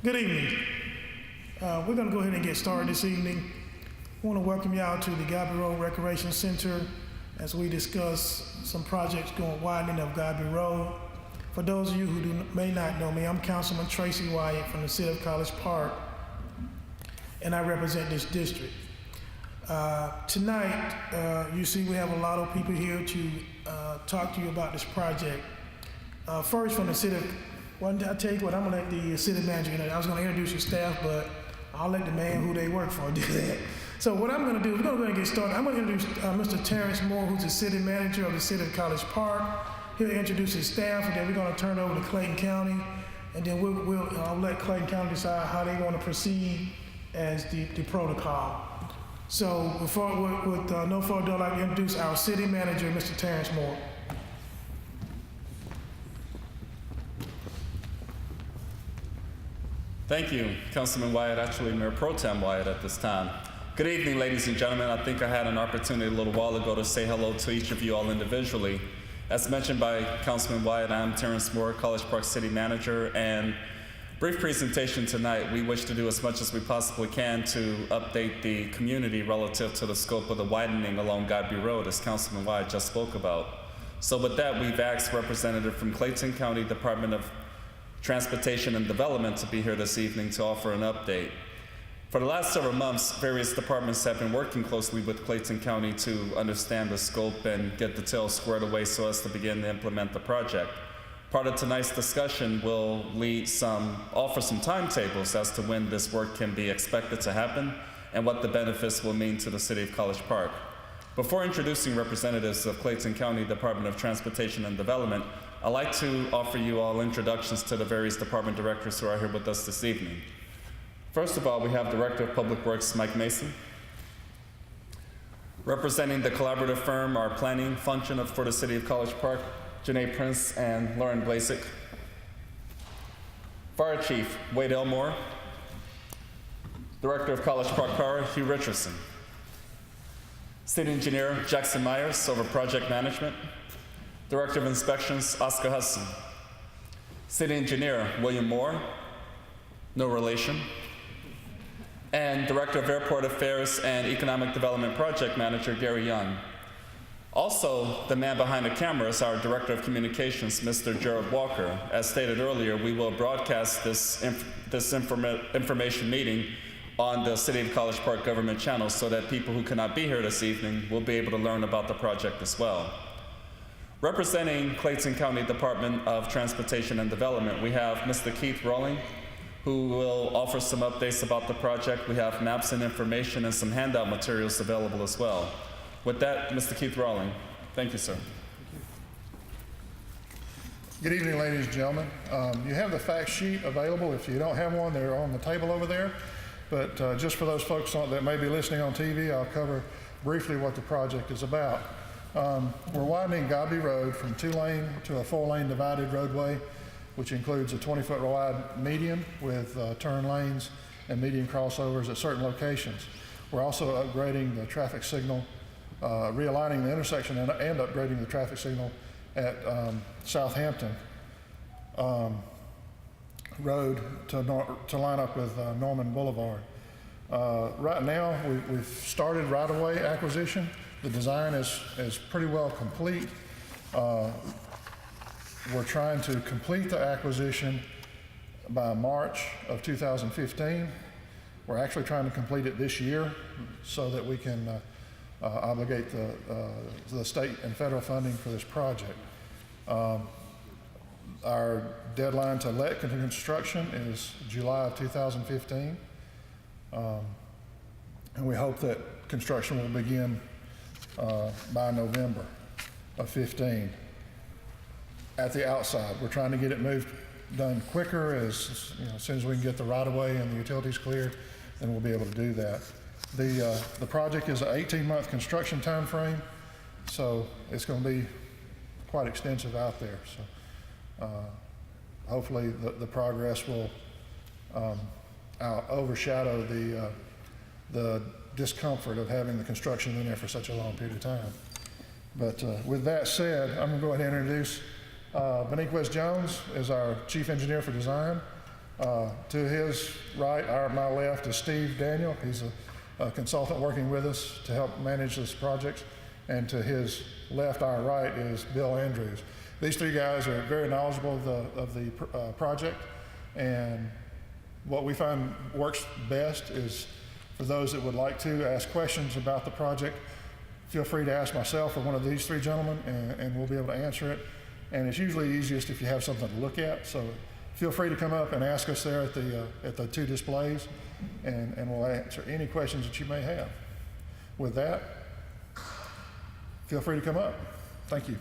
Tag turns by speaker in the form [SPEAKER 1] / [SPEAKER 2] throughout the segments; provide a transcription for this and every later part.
[SPEAKER 1] Good evening. We're going to go ahead and get started this evening. I want to welcome y'all to the Godby Road Recreation Center as we discuss some projects going widening of Godby Road. For those of you who may not know me, I'm Councilman Tracy Wyatt from the City of College Park, and I represent this district. Tonight, you see we have a lot of people here to talk to you about this project. First, from the city, I tell you what, I'm gonna let the city manager, I was gonna introduce your staff, but I'll let the man who they work for do that. So what I'm gonna do, we're gonna get started. I'm gonna introduce Mr. Terrence Moore, who's the city manager of the City of College Park. He'll introduce his staff, and then we're gonna turn it over to Clayton County, and then I'll let Clayton County decide how they wanna proceed as the protocol. So with no further ado, I'd like to introduce our city manager, Mr. Terrence Moore.
[SPEAKER 2] Thank you, Councilman Wyatt, actually Mayor Pro Tem Wyatt at this time. Good evening, ladies and gentlemen. I think I had an opportunity a little while ago to say hello to each of you all individually. As mentioned by Councilman Wyatt, I'm Terrence Moore, College Park City Manager, and brief presentation tonight. We wish to do as much as we possibly can to update the community relative to the scope of the widening along Godby Road, as Councilman Wyatt just spoke about. So with that, we've asked representative from Clayton County Department of Transportation and Development to be here this evening to offer an update. For the last several months, various departments have been working closely with Clayton County to understand the scope and get details squared away so as to begin to implement the project. Part of tonight's discussion will offer some timetables as to when this work can be expected to happen and what the benefits will mean to the City of College Park. Before introducing representatives of Clayton County Department of Transportation and Development, I'd like to offer you all introductions to the various department directors who are here with us this evening. First of all, we have Director of Public Works, Mike Mason. Representing the collaborative firm, our planning function for the City of College Park, Janae Prince and Lauren Blasick. Fire Chief, Wade Elmore. Director of College Park Power, Hugh Richardson. City Engineer, Jackson Myers, over Project Management. Director of Inspections, Oscar Hudson. City Engineer, William Moore, no relation. And Director of Airport Affairs and Economic Development Project Manager, Gary Young. Also, the man behind the camera is our Director of Communications, Mr. Gerald Walker. As stated earlier, we will broadcast this information meeting on the City of College Park government channel so that people who cannot be here this evening will be able to learn about the project as well. Representing Clayton County Department of Transportation and Development, we have Mr. Keith Rowling, who will offer some updates about the project. We have maps and information and some handout materials available as well. With that, Mr. Keith Rowling. Thank you, sir.
[SPEAKER 3] Good evening, ladies and gentlemen. You have the fact sheet available. If you don't have one, they're on the table over there. But just for those folks that may be listening on TV, I'll cover briefly what the project is about. We're widening Godby Road from 2-lane to a 4-lane divided roadway, which includes a 20-foot wide median with turn lanes and median crossovers at certain locations. We're also upgrading the traffic signal, realigning the intersection and upgrading the traffic signal at Southampton Road to line up with Norman Boulevard. Right now, we've started right-of-way acquisition. The design is pretty well complete. We're trying to complete the acquisition by March of 2015. We're actually trying to complete it this year so that we can obligate the state and federal funding for this project. Our deadline to let construction is July of 2015. And we hope that construction will begin by November of 15. At the outside, we're trying to get it done quicker as soon as we can get the right-of-way and the utilities cleared, then we'll be able to do that. The project is an 18-month construction time frame, so it's going to be quite extensive out there. So hopefully the progress will overshadow the discomfort of having the construction in there for such a long period of time. But with that said, I'm going to go ahead and introduce Beniquez Jones is our Chief Engineer for Design. To his right, my left, is Steve Daniel. He's a consultant working with us to help manage this project. And to his left, our right, is Bill Andrews. These three guys are very knowledgeable of the project, and what we find works best is for those that would like to ask questions about the project, feel free to ask myself or one of these three gentlemen, and we'll be able to answer it. And it's usually easiest if you have something to look at, so feel free to come up and ask us there at the two displays, and we'll answer any questions that you may have. With that, feel free to come up. Thank you.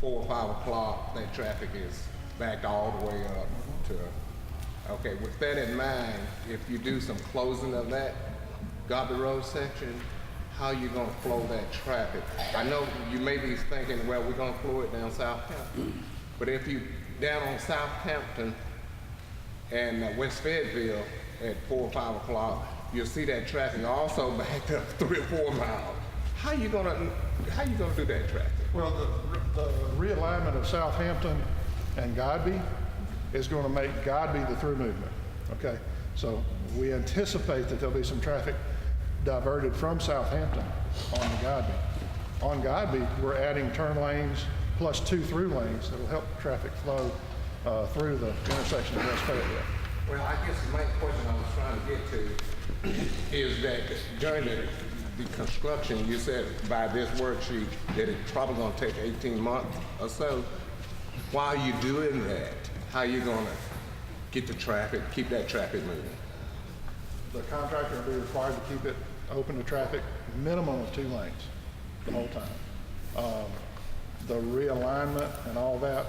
[SPEAKER 4] 4 or 5 o'clock, that traffic is backed all the way up to, okay, with that in mind, if you do some closing of that Godby Road section, how you gonna flow that traffic? I know you may be thinking, well, we're gonna flow it down Southampton, but if you down on Southampton and West Fayetteville at 4 or 5 o'clock, you'll see that traffic also backed up 3 or 4 miles. How you gonna do that traffic?
[SPEAKER 3] Well, the realignment of Southampton and Godby is going to make Godby the through movement, okay? So we anticipate that there'll be some traffic diverted from Southampton onto Godby. On Godby, we're adding turn lanes plus 2 through lanes that will help traffic flow through the intersection of West Fayetteville.
[SPEAKER 4] Well, I guess the main question I was trying to get to is that during the construction, you said by this worksheet that it's probably gonna take 18 months or so. While you doing that, how you gonna get the traffic, keep that traffic moving?
[SPEAKER 3] The contractor will be required to keep it open to traffic, minimum of 2 lanes the whole time. The realignment and all that,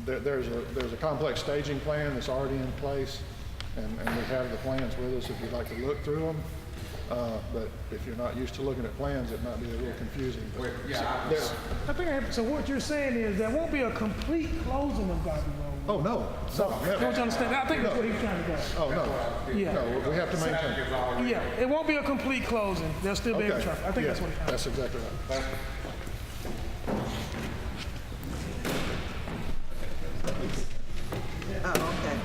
[SPEAKER 3] there's a complex staging plan that's already in place, and we have the plans with us if you'd like to look through them. But if you're not used to looking at plans, it might be a little confusing.
[SPEAKER 4] Well, yeah,
[SPEAKER 1] I think so what you're saying is there won't be a complete closing of Godby Road.
[SPEAKER 3] Oh, no.
[SPEAKER 1] Don't you understand? I think that's what he's trying to go.
[SPEAKER 3] Oh, no.
[SPEAKER 1] Yeah.
[SPEAKER 3] No, we have to maintain.
[SPEAKER 1] Yeah, it won't be a complete closing. There'll still be
[SPEAKER 3] Okay.
[SPEAKER 1] traffic. I think
[SPEAKER 3] Yeah,
[SPEAKER 1] that's what he's
[SPEAKER 3] that's exactly right.
[SPEAKER 5] Oh, okay.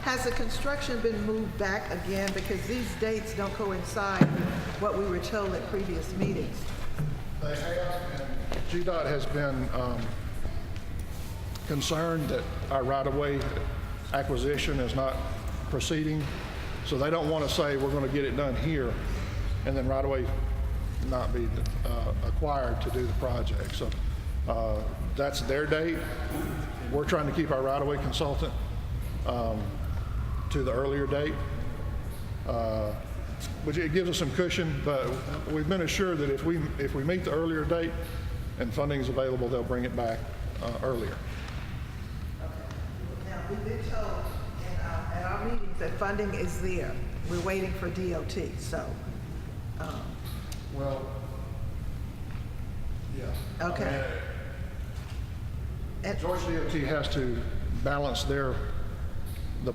[SPEAKER 5] Has the construction been moved back again? Because these dates don't coincide with what we were told at previous meetings.
[SPEAKER 3] They have, and GDOT has been concerned that our right-of-way acquisition is not proceeding, so they don't want to say we're going to get it done here and then right-of-way not be acquired to do the project. So that's their date. We're trying to keep our right-of-way consultant to the earlier date, which it gives us some cushion, but we've been assured that if we meet the earlier date and funding is available, they'll bring it back earlier.
[SPEAKER 5] Now, we've been told at our meetings that funding is there. We're waiting for DOT, so.
[SPEAKER 3] Well, yeah.
[SPEAKER 5] Okay. And-
[SPEAKER 3] Georgia DOT has to balance the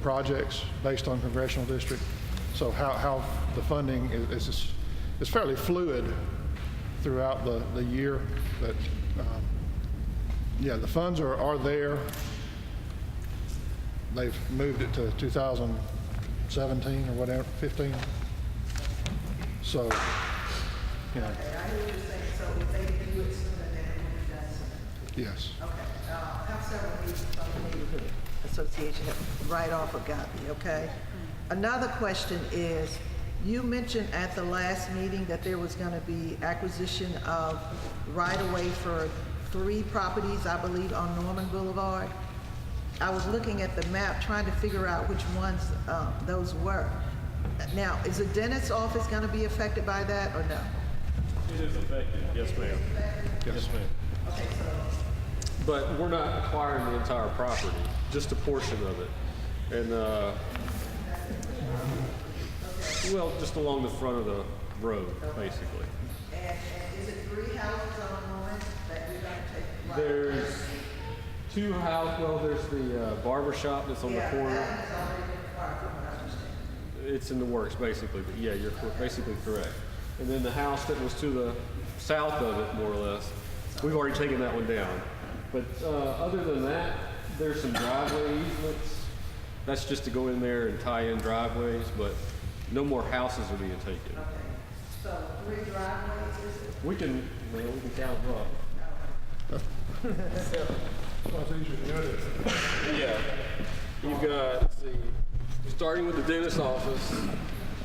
[SPEAKER 3] projects based on congressional district. So how the funding is fairly fluid throughout the year. But yeah, the funds are there. They've moved it to 2017 or whatever, 15. So, you know.
[SPEAKER 5] Okay, I hear you saying, so if they can do it sooner, then it will be done sooner.
[SPEAKER 3] Yes.
[SPEAKER 5] Okay, have several meetings from the neighborhood association right off of Godby, okay? Another question is, you mentioned at the last meeting that there was gonna be acquisition of right-of-way for 3 properties, I believe, on Norman Boulevard. I was looking at the map, trying to figure out which ones those were. Now, is the dentist's office gonna be affected by that, or no?
[SPEAKER 6] It is affected, yes, ma'am. Yes, ma'am.
[SPEAKER 5] Okay, so
[SPEAKER 6] But we're not acquiring the entire property, just a portion of it. And, well, just along the front of the road, basically.
[SPEAKER 5] And is it 3 houses on Norman that you're gonna take?
[SPEAKER 6] There's 2 houses, well, there's the barber shop that's on the corner.
[SPEAKER 5] That has already been acquired, from what I understand.
[SPEAKER 6] It's in the works, basically, but yeah, you're basically correct. And then the house that was to the south of it, more or less. We've already taken that one down. But other than that, there's some driveway easements. That's just to go in there and tie in driveways, but no more houses are being taken.
[SPEAKER 5] Okay, so 3 driveways, is it?
[SPEAKER 6] We can count them up. Yeah. You've got, let's see, starting with the dentist's office,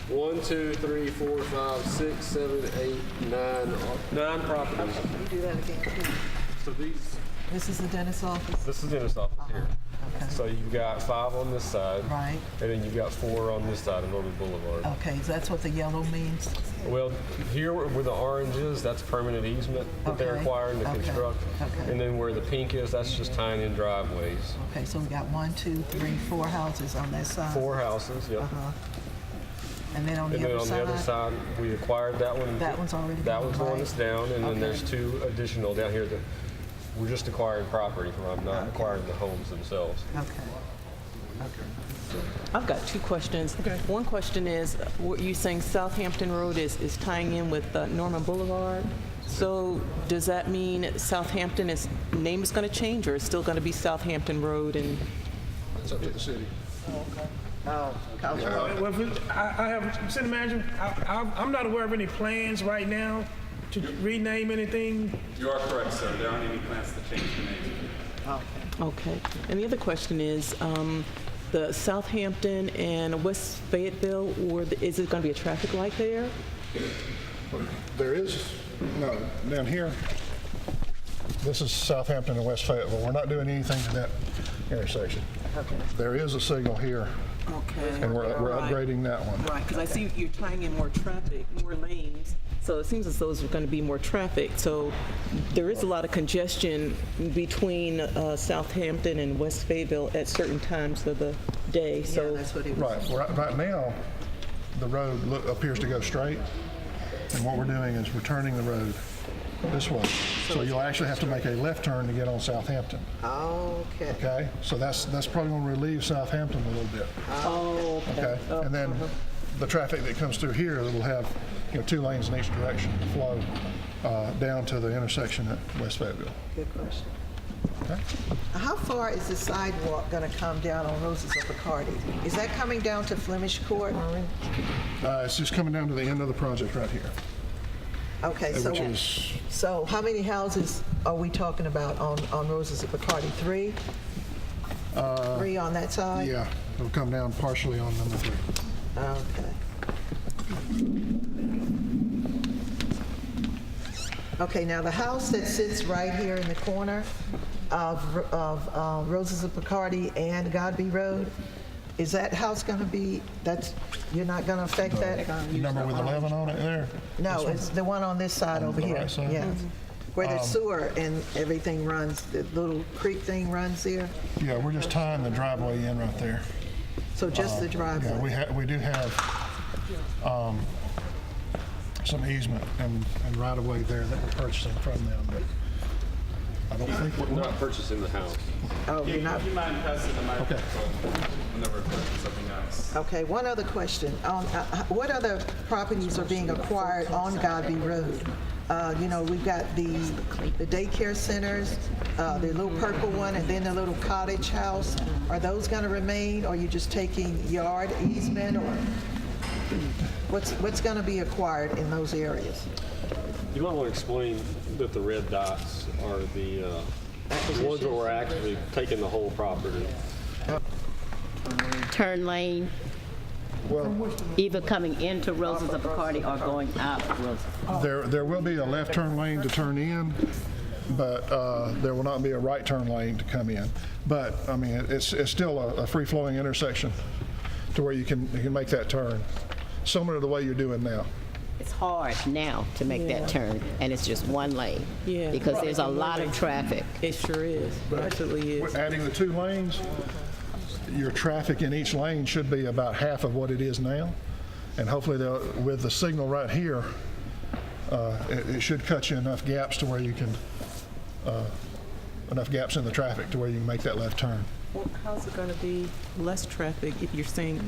[SPEAKER 6] 1, 2, 3, 4, 5, 6, 7, 8, 9 properties.
[SPEAKER 5] Can you do that again, please?
[SPEAKER 6] So
[SPEAKER 5] This is the dentist's office?
[SPEAKER 6] this is the dentist's office here.
[SPEAKER 5] Okay.
[SPEAKER 6] So you've got 5 on this side.
[SPEAKER 5] Right.
[SPEAKER 6] And then you've got 4 on this side of Northern Boulevard.
[SPEAKER 5] Okay, so that's what the yellow means?
[SPEAKER 6] Well, here where the orange is, that's permanent easement that they're
[SPEAKER 5] Okay.
[SPEAKER 6] requiring to
[SPEAKER 5] Okay.
[SPEAKER 6] construct.
[SPEAKER 5] Okay.
[SPEAKER 6] And then where the pink is, that's just tying in driveways.
[SPEAKER 5] Okay, so we got 1, 2, 3, 4 houses on that side?
[SPEAKER 6] 4 houses, yep.
[SPEAKER 5] Uh-huh. And then on
[SPEAKER 6] And
[SPEAKER 5] the
[SPEAKER 6] then
[SPEAKER 5] other
[SPEAKER 6] on
[SPEAKER 5] side?
[SPEAKER 6] the other side, we acquired that one.
[SPEAKER 5] That one's already
[SPEAKER 6] That
[SPEAKER 5] gone,
[SPEAKER 6] one's the one
[SPEAKER 5] right?
[SPEAKER 6] that's down, and then
[SPEAKER 5] Okay.
[SPEAKER 6] there's 2 additional down here that we're just acquiring property from. I'm not acquiring the homes themselves.
[SPEAKER 5] Okay.
[SPEAKER 7] I've got 2 questions.
[SPEAKER 1] Okay.
[SPEAKER 7] One question is, what you saying Southampton Road is tying in with Norman Boulevard? So does that mean Southampton name is going to change, or it's still going to be Southampton Road? And
[SPEAKER 3] It's up to the city.
[SPEAKER 5] Oh, Councilman.
[SPEAKER 1] Well, I have, City Manager, I'm not aware of any plans right now to rename anything.
[SPEAKER 2] You are correct, sir. There aren't any plans to change the name.
[SPEAKER 7] okay. And the other question is, the Southampton and West Fayetteville, or is it going to be a traffic light there?
[SPEAKER 3] There is, no, down here, this is Southampton and West Fayetteville. We're not doing anything to that intersection.
[SPEAKER 7] Okay.
[SPEAKER 3] There is a signal here,
[SPEAKER 7] Okay.
[SPEAKER 3] and we're
[SPEAKER 7] Right.
[SPEAKER 3] upgrading that one.
[SPEAKER 7] Right, because I see you're tying in more traffic, more lanes, so it seems as though there's going to be more traffic. So there is a lot of congestion between Southampton and West Fayetteville at certain times of the day,
[SPEAKER 5] Yeah,
[SPEAKER 7] so.
[SPEAKER 5] that's what it was.
[SPEAKER 3] Right now, the road appears to go straight, and what we're doing is we're turning the road this way. So you'll actually have to make a left turn to get on Southampton,
[SPEAKER 5] Okay.
[SPEAKER 3] okay? So that's probably going to relieve Southampton a little bit,
[SPEAKER 7] Oh,
[SPEAKER 3] okay? And then the traffic that comes through here, it'll have, 2 lanes in each direction to flow down to the intersection at West Fayetteville.
[SPEAKER 5] Good question.
[SPEAKER 3] Okay?
[SPEAKER 5] How far is the sidewalk going to come down on Roses of Bacardi? Is that coming down to Flemish Court?
[SPEAKER 3] It's just coming down to the end of the project right here,
[SPEAKER 5] Okay,
[SPEAKER 3] which is,
[SPEAKER 5] so how many houses are we talking about on Roses of Bacardi? 3? 3 on that side?
[SPEAKER 3] yeah, it'll come down partially on number 3.
[SPEAKER 5] Okay, now the house that sits right here in the corner of Roses of Bacardi and Godby Road, is that house going to be, you're not going to affect that?
[SPEAKER 3] Number with 11 on it there?
[SPEAKER 5] No, it's the one on this side over
[SPEAKER 3] the
[SPEAKER 5] here.
[SPEAKER 3] right side?
[SPEAKER 5] Yes. Where the sewer and everything runs, the little creek thing runs there.
[SPEAKER 3] Yeah, we're just tying the driveway in right there.
[SPEAKER 5] So just the
[SPEAKER 3] Yeah,
[SPEAKER 5] driveway.
[SPEAKER 3] we do have some easement and right-of-way there that we're purchasing from them, but I don't think
[SPEAKER 6] We're not purchasing the house.
[SPEAKER 5] Oh, you're not.
[SPEAKER 2] Do you mind passing the microphone whenever it comes to something else?
[SPEAKER 5] Okay, one other question. What other properties are being acquired on Godby Road? We've got the daycare centers, the little purple one, and then the little cottage house. Are those going to remain, or are you just taking yard easement, or what's going to be acquired in those areas?
[SPEAKER 6] You might want to explain that the red dots are the ones where we're actually taking the whole property.
[SPEAKER 8] Turn lane, either coming into Roses of Bacardi or going out of Roses.
[SPEAKER 3] there will be a left turn lane to turn in, but there will not be a right turn lane to come in. But, I mean, it's still a free-flowing intersection to where you can make that turn, similar to the way you're doing now.
[SPEAKER 8] It's hard now to make that turn, and it's just one lane.
[SPEAKER 7] Yeah.
[SPEAKER 8] Because there's a lot of traffic.
[SPEAKER 7] It sure is, absolutely is.
[SPEAKER 3] Adding the 2 lanes, your traffic in each lane should be about half of what it is now. And hopefully, with the signal right here, it should cut you enough gaps to where you can enough gaps in the traffic to where you can make that left turn.
[SPEAKER 7] Well, how's it going to be less traffic if you're saying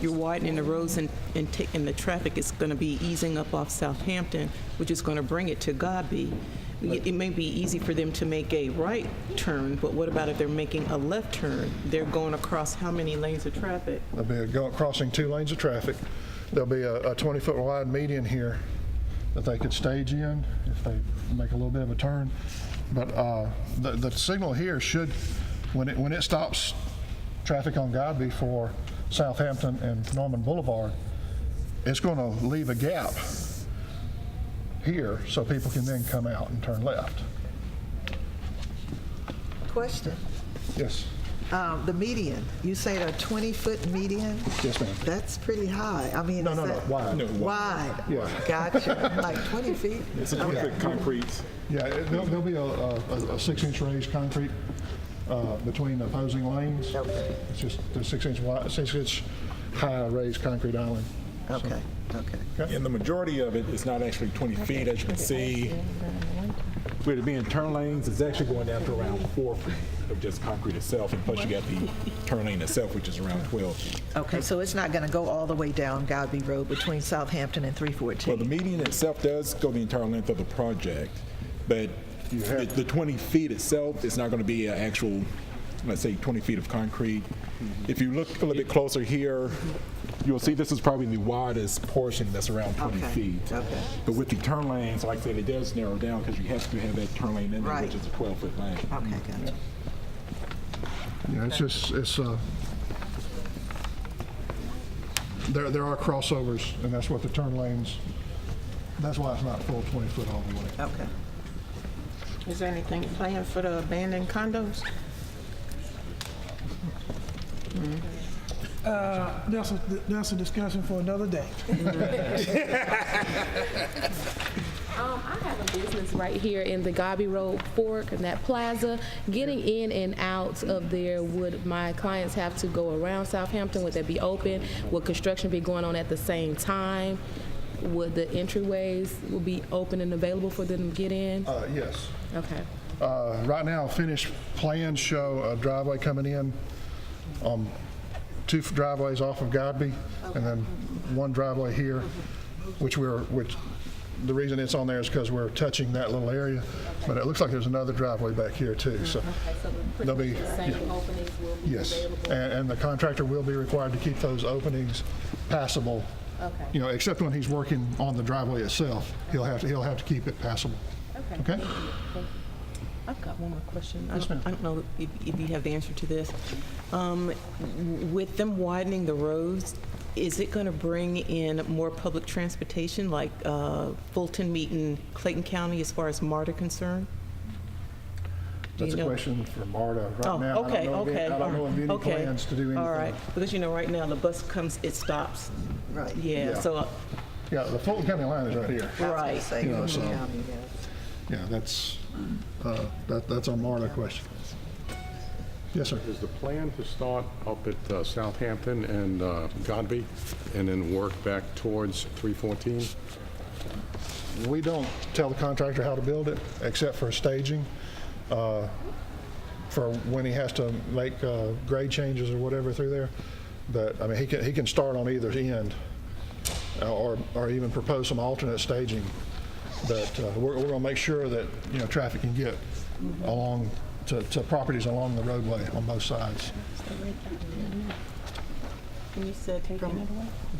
[SPEAKER 7] you're widening the roads and the traffic is going to be easing up off Southampton, which is going to bring it to Godby? It may be easy for them to make a right turn, but what about if they're making a left turn? They're going across how many lanes of traffic?
[SPEAKER 3] There'll be crossing 2 lanes of traffic. There'll be a 20-foot wide median here that they could stage in if they make a little bit of a turn. But the signal here should, when it stops traffic on Godby for Southampton and Norman Boulevard, it's going to leave a gap here so people can then come out and turn left.
[SPEAKER 5] Question.
[SPEAKER 3] Yes.
[SPEAKER 5] The median, you say a 20-foot median?
[SPEAKER 3] Yes, ma'am.
[SPEAKER 5] That's pretty high. I mean,
[SPEAKER 3] No,
[SPEAKER 5] is
[SPEAKER 3] no,
[SPEAKER 5] that
[SPEAKER 3] wide.
[SPEAKER 9] No,
[SPEAKER 5] wide?
[SPEAKER 3] Yeah.
[SPEAKER 5] Gotcha. Like 20 feet?
[SPEAKER 9] It's a 20-foot concrete.
[SPEAKER 3] Yeah, there'll be a 6-inch raised concrete between the opposing lanes.
[SPEAKER 5] Okay.
[SPEAKER 3] It's just a 6-inch high raised concrete island.
[SPEAKER 5] Okay. Okay.
[SPEAKER 9] And the majority of it is not actually 20 feet, as you can see. With it being turn lanes, it's actually going down to around 4 feet of just concrete itself, and plus you got the turn lane itself, which is around 12 feet.
[SPEAKER 5] Okay, so it's not going to go all the way down Godby Road between Southampton and 314?
[SPEAKER 9] Well, the median itself does go the entire length of the project, but the 20 feet itself is not going to be an actual, let's say, 20 feet of concrete. If you look a little bit closer here, you'll see this is probably the widest portion that's around 20
[SPEAKER 5] Okay,
[SPEAKER 9] feet.
[SPEAKER 5] okay.
[SPEAKER 9] But with the turn lanes, like I said, it does narrow down because you have to have that turn lane in there,
[SPEAKER 5] Right.
[SPEAKER 9] which is a 12-foot lane.
[SPEAKER 5] Okay, gotcha.
[SPEAKER 3] Yeah, there are crossovers, and that's what the turn lanes, that's why it's not full 20 foot all the way.
[SPEAKER 5] Okay.
[SPEAKER 10] Is there anything planned for the abandoned condos?
[SPEAKER 1] That's a discussion for another day.
[SPEAKER 11] I have a business right here in the Godby Road fork in that plaza. Getting in and out of there, would my clients have to go around Southampton? Would that be open? Would construction be going on at the same time? Would the entryways will be open and available for them to get in?
[SPEAKER 3] Yes.
[SPEAKER 11] Okay.
[SPEAKER 3] Right now, finished plans show a driveway coming in, 2 driveways off of Godby, and then 1 driveway here, which the reason it's on there is because we're touching that little area, but it looks like there's another driveway back here too. So
[SPEAKER 11] Okay, so
[SPEAKER 3] there'll
[SPEAKER 11] pretty
[SPEAKER 3] be,
[SPEAKER 11] much the same openings will be
[SPEAKER 3] yes,
[SPEAKER 11] available?
[SPEAKER 3] and the contractor will be required to keep those openings passable.
[SPEAKER 11] Okay.
[SPEAKER 3] Except when he's working on the driveway itself, he'll have to keep it passable.
[SPEAKER 11] Okay.
[SPEAKER 3] Okay?
[SPEAKER 7] I've got one more question.
[SPEAKER 3] Yes, ma'am.
[SPEAKER 7] I don't know if you have the answer to this. With them widening the roads, is it going to bring in more public transportation, like Fulton meeting Clayton County as far as MARTA concerned?
[SPEAKER 3] That's a question for Marta. Right now,
[SPEAKER 7] Okay,
[SPEAKER 3] I don't know of any
[SPEAKER 7] okay.
[SPEAKER 3] plans to do anything.
[SPEAKER 7] All right, because right now the bus comes, it stops.
[SPEAKER 5] Right.
[SPEAKER 7] Yeah,
[SPEAKER 3] Yeah.
[SPEAKER 7] so,
[SPEAKER 3] Yeah, the Fulton County line is right here.
[SPEAKER 7] right.
[SPEAKER 5] Say,
[SPEAKER 3] You know, so-
[SPEAKER 5] county, yes.
[SPEAKER 3] Yeah, that's our Marta question. Yes, sir.
[SPEAKER 12] Is the plan to start up at Southampton and Godby and then work back towards 314?
[SPEAKER 3] We don't tell the contractor how to build it, except for staging, for when he has to make grade changes or whatever through there. But, I mean, he can start on either end, or even propose some alternate staging. But we're going to make sure that, traffic can get along to properties along the roadway on both sides.
[SPEAKER 7] And you said from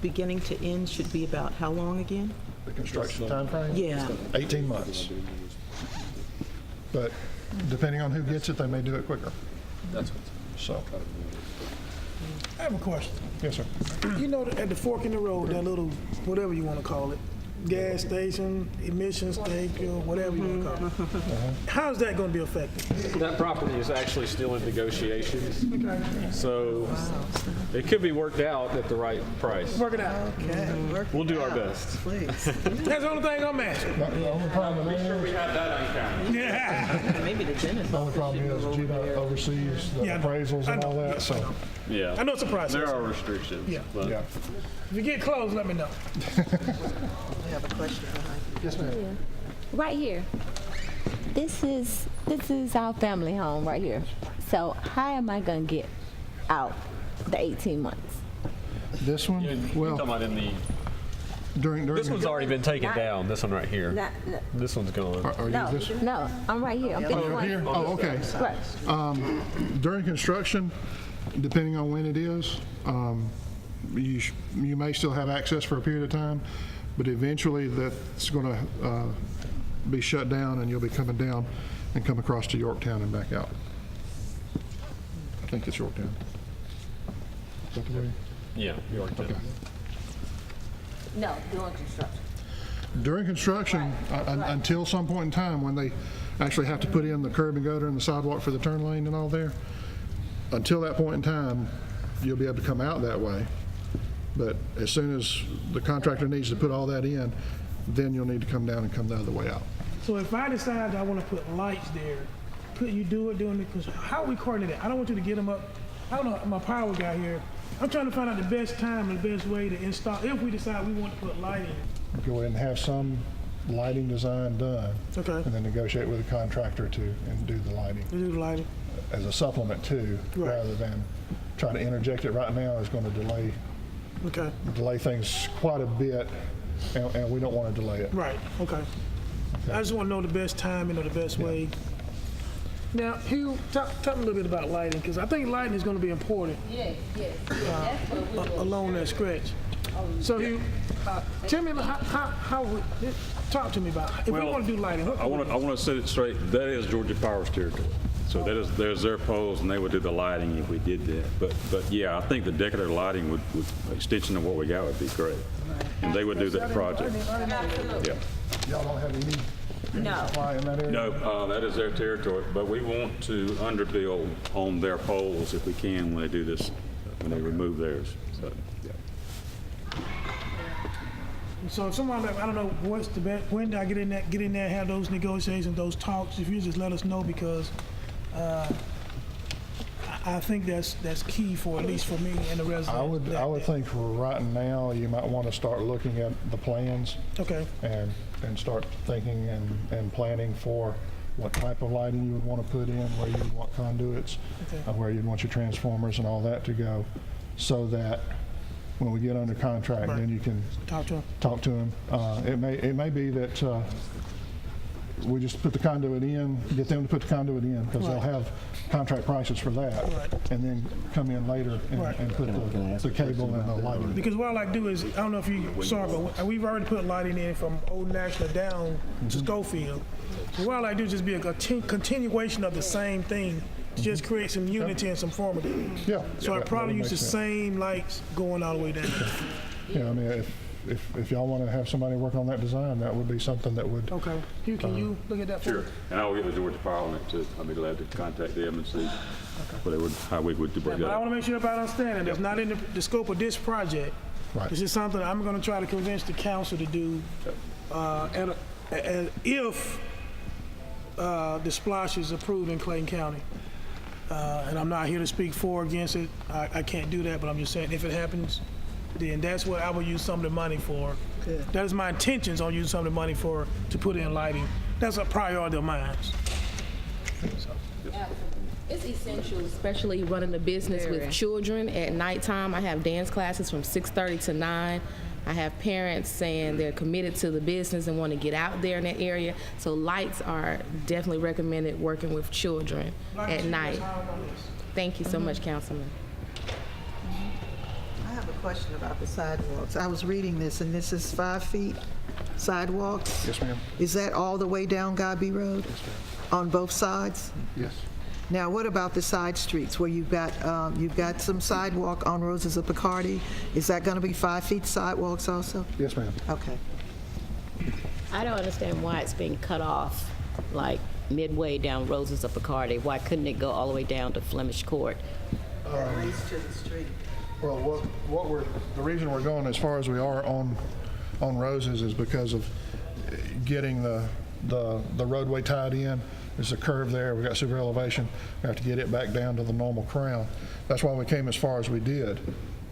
[SPEAKER 7] beginning to end should be about how long again?
[SPEAKER 3] The construction timeframe?
[SPEAKER 7] Yeah.
[SPEAKER 3] 18 months. But depending on who gets it, they may do it quicker. So,
[SPEAKER 1] I have a question.
[SPEAKER 3] yes, sir.
[SPEAKER 1] At the fork in the road, that little, whatever you want to call it, gas station, emission station, whatever you want to call it. How is that going to be affected?
[SPEAKER 6] That property is actually still in negotiations, so it could be worked out at the right price.
[SPEAKER 1] Work it out.
[SPEAKER 5] Okay, work
[SPEAKER 6] We'll
[SPEAKER 5] it
[SPEAKER 6] do our
[SPEAKER 5] out,
[SPEAKER 6] best.
[SPEAKER 5] Please.
[SPEAKER 1] That's the only thing I'm asking.
[SPEAKER 3] The only problem
[SPEAKER 6] We have that on camera.
[SPEAKER 1] Yeah.
[SPEAKER 7] Maybe the dentist
[SPEAKER 3] The only
[SPEAKER 7] office
[SPEAKER 3] problem
[SPEAKER 7] should
[SPEAKER 3] is
[SPEAKER 7] go over
[SPEAKER 3] GDOT
[SPEAKER 7] there.
[SPEAKER 3] oversees the
[SPEAKER 1] Yeah, I know.
[SPEAKER 3] appraisals
[SPEAKER 1] I
[SPEAKER 3] and
[SPEAKER 1] know.
[SPEAKER 3] all that,
[SPEAKER 1] Yeah,
[SPEAKER 3] so,
[SPEAKER 1] I know.
[SPEAKER 6] Yeah.
[SPEAKER 1] I know it's a process.
[SPEAKER 6] There are restrictions.
[SPEAKER 1] Yeah.
[SPEAKER 6] But
[SPEAKER 3] yeah.
[SPEAKER 1] If you get close, let me know.
[SPEAKER 5] We have a question behind you.
[SPEAKER 3] Yes, ma'am.
[SPEAKER 13] Right here. This is our family home right here. So how am I gonna get out the 18 months?
[SPEAKER 3] This one, well,
[SPEAKER 6] Talking about in the,
[SPEAKER 3] during.
[SPEAKER 6] this one's already been taken down, this one right here.
[SPEAKER 13] Not,
[SPEAKER 6] This one's gone.
[SPEAKER 3] Are
[SPEAKER 13] no,
[SPEAKER 3] you this?
[SPEAKER 13] no, I'm right here. I'm
[SPEAKER 3] Oh, right here? Oh, okay.
[SPEAKER 13] Right.
[SPEAKER 3] During construction, depending on when it is, you may still have access for a period of time, but eventually that's going to be shut down and you'll be coming down and come across to Yorktown and back out. I think it's Yorktown. Is that the way?
[SPEAKER 6] Yeah, Yorktown.
[SPEAKER 3] Okay.
[SPEAKER 13] No, doing construction.
[SPEAKER 3] During construction, until some point in time when they actually have to put in the curb and gutter and the sidewalk for the turn lane and all there, until that point in time, you'll be able to come out that way. But as soon as the contractor needs to put all that in, then you'll need to come down and come the other way out.
[SPEAKER 1] So if I decide I want to put lights there, could you do it during the, because how we coordinate it? I don't want you to get them up. I don't know, my power guy here. I'm trying to find out the best time and the best way to install, if we decide we want to put lighting.
[SPEAKER 3] Go ahead and have some lighting design done.
[SPEAKER 1] Okay.
[SPEAKER 3] And then negotiate with the contractor and do the lighting.
[SPEAKER 1] To do the lighting.
[SPEAKER 3] As a supplement too,
[SPEAKER 1] Right.
[SPEAKER 3] rather than trying to interject it right now is going to delay things quite a bit, and we don't want to delay it.
[SPEAKER 1] Right, okay. I just want to know the best time and the best way. Now, Hugh, talk me a little bit about lighting, because I think lighting is going to be important
[SPEAKER 13] Yes. That's what we
[SPEAKER 1] along that stretch. So, Hugh, tell me how talk to me about if we want to do lighting.
[SPEAKER 14] I want to set it straight. That is Georgia Power's territory. So there's their poles, and they would do the lighting if we did that. But yeah, I think the decorative lighting would extension of what we got would be great, and they would do that project. Yeah.
[SPEAKER 3] Y'all don't have any supply in that area?
[SPEAKER 14] No, that is their territory. But we want to underbuild on their poles if we can when they do this, when they remove theirs. So yeah.
[SPEAKER 1] So if someone, I don't know what's the best, when do I get in there and have those negotiations, those talks? If you just let us know, because I think that's key for, at least for me and the residents.
[SPEAKER 3] I would think for right now, you might want to start looking at the plans.
[SPEAKER 1] Okay.
[SPEAKER 3] And start thinking and planning for what type of lighting you would want to put in, where you want conduits, where you'd want your transformers and all that to go, so that when we get under contract, then you can talk to them. It may be that we just put the conduit in, get them to put the conduit in, because they'll have contract prices for that, and then come in later and put the cable and the lighting.
[SPEAKER 1] Because what I like to do is, I don't know if you saw, but we've already put lighting in from Old National down to Schofield. So what I like to do is just be a continuation of the same thing, to just create some unity and some formality.
[SPEAKER 3] Yeah.
[SPEAKER 1] So I probably use the same lights going all the way down.
[SPEAKER 3] Yeah, I mean, if y'all want to have somebody work on that design, that would be something that would.
[SPEAKER 1] Okay. Hugh, can you look at that for
[SPEAKER 14] Sure.
[SPEAKER 1] me?
[SPEAKER 14] And I will get with Georgia Power on it too. I'll be glad to contact them and see how we would break it
[SPEAKER 1] But I
[SPEAKER 14] up.
[SPEAKER 1] want to make sure everybody understands that's not in the scope of this project.
[SPEAKER 3] Right.
[SPEAKER 1] This is something I'm going to try to convince the council to do if the splash is approved in Clayton County. And I'm not here to speak for or against it. I can't do that, but I'm just saying if it happens, then that's what I will use some of the money for.
[SPEAKER 5] Good.
[SPEAKER 1] That is my intentions on using some of the money to put in lighting. That's a priority of mine. So.
[SPEAKER 11] It's essential, especially running a business with children at nighttime. I have dance classes from 6:30 to 9. I have parents saying they're committed to the business and want to get out there in that area. So lights are definitely recommended working with children at night. Thank you so much, Councilman.
[SPEAKER 5] I have a question about the sidewalks. I was reading this, and this is 5 feet sidewalks?
[SPEAKER 3] Yes, ma'am.
[SPEAKER 5] Is that all the way down Godby Road?
[SPEAKER 3] Yes, ma'am.
[SPEAKER 5] On both sides?
[SPEAKER 3] Yes.
[SPEAKER 5] Now, what about the side streets where you've got some sidewalk on Roses of Picardy? Is that going to be 5 feet sidewalks also?
[SPEAKER 3] Yes, ma'am.
[SPEAKER 5] Okay.
[SPEAKER 8] I don't understand why it's being cut off, like midway down Roses of Picardy. Why couldn't it go all the way down to Flemish Court?
[SPEAKER 5] At least to the street.
[SPEAKER 3] Well, the reason we're going as far as we are on Roses is because of getting the roadway tied in. There's a curve there. We got super elevation. We have to get it back down to the normal crown. That's why we came as far as we did.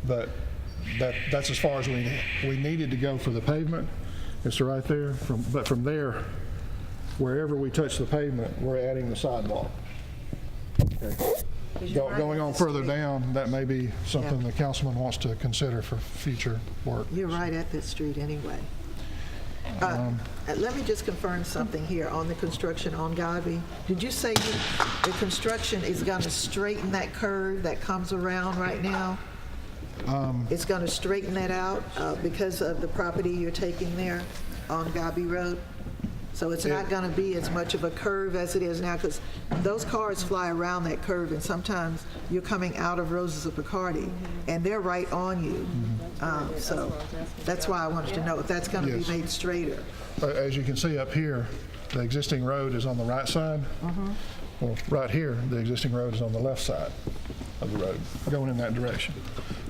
[SPEAKER 3] But that's as far as we needed to go for the pavement. It's right there. But from there, wherever we touch the pavement, we're adding the sidewalk. Okay. Going on further down, that may be something the councilman wants to consider for future work.
[SPEAKER 5] You're right at this street anyway. Let me just confirm something here on the construction on Godby. Did you say the construction is going to straighten that curve that comes around right now? It's going to straighten that out because of the property you're taking there on Godby Road? So it's not going to be as much of a curve as it is now, because those cars fly around that curve, and sometimes you're coming out of Roses of Picardy, and they're right on you. So that's why I wanted to know if that's going to be made straighter.
[SPEAKER 3] As you can see up here, the existing road is on the right side. Well, right here, the existing road is on the left side of the road, going in that direction.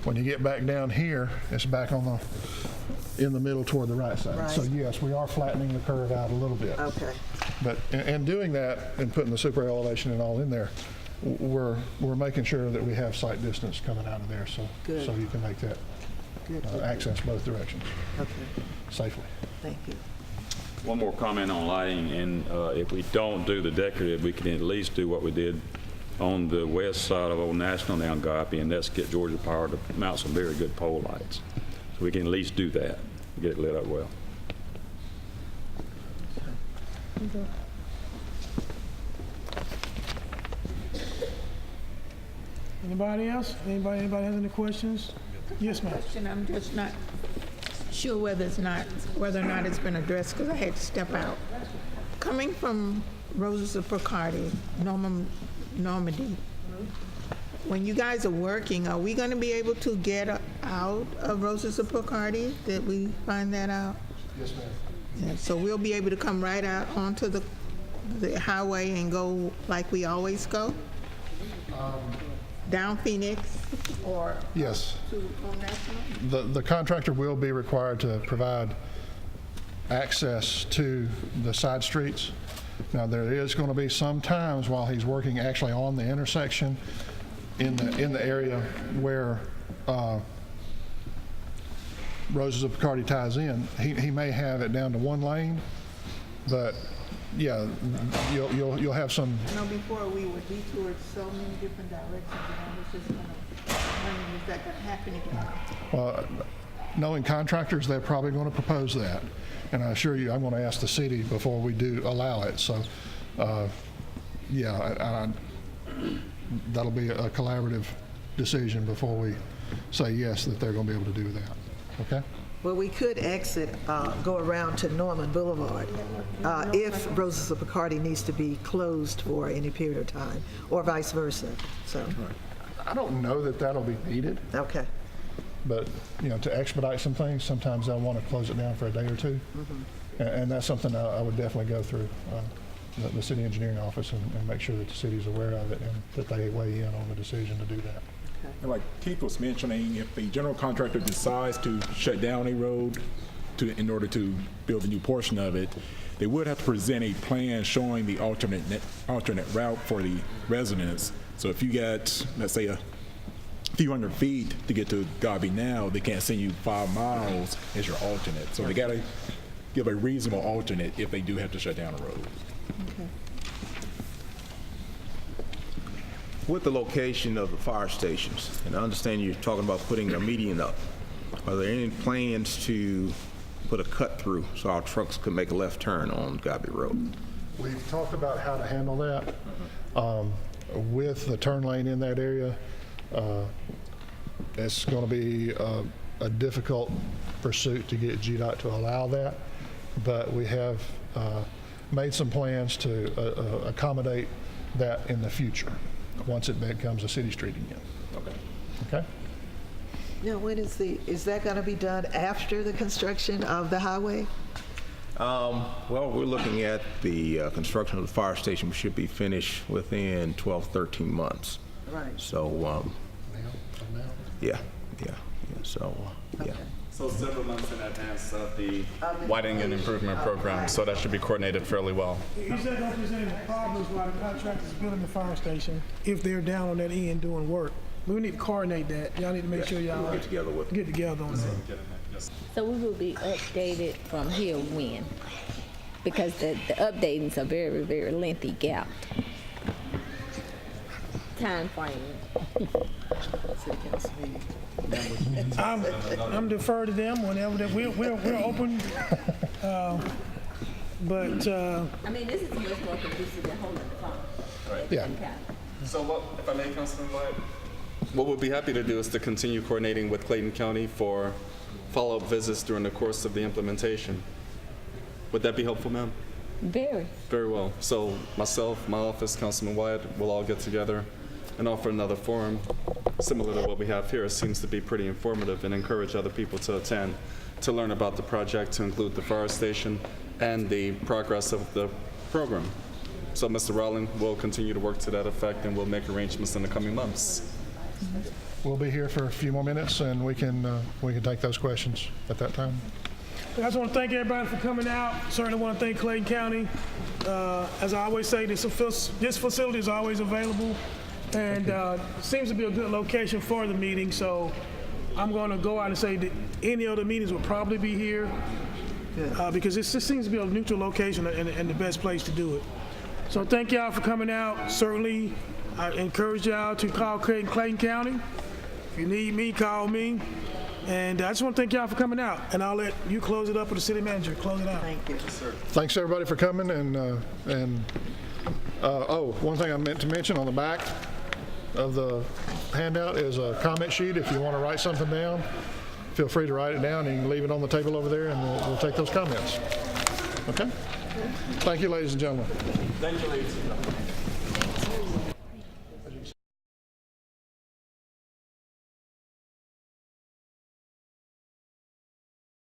[SPEAKER 3] When you get back down here, it's back on in the middle toward the right side.
[SPEAKER 5] Right.
[SPEAKER 3] So yes, we are flattening the curve out a little bit.
[SPEAKER 5] Okay.
[SPEAKER 3] But in doing that and putting the super elevation and all in there, we're making sure that we have sight distance coming out of there, so you can make that access both directions safely.
[SPEAKER 5] Thank you.
[SPEAKER 14] One more comment on lighting, and if we don't do the decorative, we can at least do what we did on the west side of Old National down Godby, and that's get Georgia Power to mount some very good pole lights. So we can at least do that, get it lit up well.
[SPEAKER 1] Anybody else? Anybody has any questions? Yes, ma'am.
[SPEAKER 10] I'm just not sure whether or not it's been addressed, because I had to step out. Coming from Roses of Picardy, Normandy, when you guys are working, are we going to be able to get out of Roses of Picardy? Did we find that out?
[SPEAKER 3] Yes, ma'am.
[SPEAKER 10] Yeah, so we'll be able to come right out onto the highway and go like we always go? Down Phoenix or
[SPEAKER 3] Yes.
[SPEAKER 10] to Old National?
[SPEAKER 3] The contractor will be required to provide access to the side streets. Now, there is going to be some times while he's working actually on the intersection in the area where Roses of Picardy ties in, he may have it down to one lane, but yeah, you'll have some.
[SPEAKER 10] You know, before we were detoured so many different directions, and I was just wondering, is that going to happen again?
[SPEAKER 3] Well, knowing contractors, they're probably going to propose that, and I assure you, I'm going to ask the city before we do allow it. So, yeah, that'll be a collaborative decision before we say yes that they're going to be able to do that. Okay?
[SPEAKER 5] Well, we could exit, go around to Norman Boulevard if Roses of Picardy needs to be closed for any period of time, or vice versa. So,
[SPEAKER 3] I don't know that that'll be needed.
[SPEAKER 5] Okay.
[SPEAKER 3] But, you know, to expedite some things, sometimes they'll want to close it down for a day or two. And that's something I would definitely go through the city engineering office and make sure that the city's aware of it and that they weigh in on the decision to do that.
[SPEAKER 9] And like Keith was mentioning, if the general contractor decides to shut down a road in order to build a new portion of it, they would have to present a plan showing the alternate route for the residents. So if you got, let's say, a few hundred feet to get to Godby now, they can't send you 5 miles as your alternate. So they got to give a reasonable alternate if they do have to shut down a road.
[SPEAKER 5] Okay.
[SPEAKER 15] With the location of the fire stations, and I understand you're talking about putting a median up, are there any plans to put a cut through so our trucks could make a left turn on Godby Road?
[SPEAKER 3] We've talked about how to handle that. With the turn lane in that area, it's going to be a difficult pursuit to get GDOT to allow that, but we have made some plans to accommodate that in the future once it becomes a city street again. Okay?
[SPEAKER 5] Now, is that going to be done after the construction of the highway?
[SPEAKER 15] Well, we're looking at the construction of the fire station should be finished within 12, 13 months.
[SPEAKER 5] Right.
[SPEAKER 15] So, yeah. So, yeah.
[SPEAKER 2] So several months in advance of the widening and improvement program, so that should be coordinated fairly well.
[SPEAKER 1] Is that going to present any problems while the contractor's building the fire station if they're down on that end doing work? We need to coordinate that. Y'all need to make sure y'all
[SPEAKER 15] get together
[SPEAKER 1] on that.
[SPEAKER 13] So we will be updated from here when? because the updating's a very, very lengthy gap. Time frame.
[SPEAKER 1] I'm deferred to them whenever we're open. But
[SPEAKER 13] I mean, this is much more conducive than holding the phone.
[SPEAKER 3] Yeah.
[SPEAKER 2] So what, if I may, Councilman Wyatt? What we'll be happy to do is to continue coordinating with Clayton County for follow-up visits during the course of the implementation. Would that be helpful, ma'am?
[SPEAKER 13] Very.
[SPEAKER 2] Very well. So myself, my office, Councilman Wyatt, we'll all get together and offer another forum similar to what we have here. It seems to be pretty informative and encourage other people to attend, to learn about the project, to include the fire station and the progress of the program. So Mr. Rowling will continue to work to that effect, and we'll make arrangements in the coming months.
[SPEAKER 3] We'll be here for a few more minutes, and we can take those questions at that time.
[SPEAKER 1] I just want to thank everybody for coming out. Certainly want to thank Clayton County. As I always say, this facility is always available, and seems to be a good location for the meeting. So I'm going to go out and say that any other meetings will probably be here because this seems to be a neutral location and the best place to do it. So thank y'all for coming out. Certainly, I encourage y'all to call Clayton County. If you need me, call me. And I just want to thank y'all for coming out. And I'll let you close it up with the city manager. Close it out.
[SPEAKER 5] Thank you.
[SPEAKER 3] Thanks, everybody, for coming. One thing I meant to mention on the back of the handout is a comment sheet. If you want to write something down, feel free to write it down. You can leave it on the table over there, and we'll take those comments. Okay? Thank you, ladies and gentlemen.
[SPEAKER 2] Thank you, ladies and gentlemen.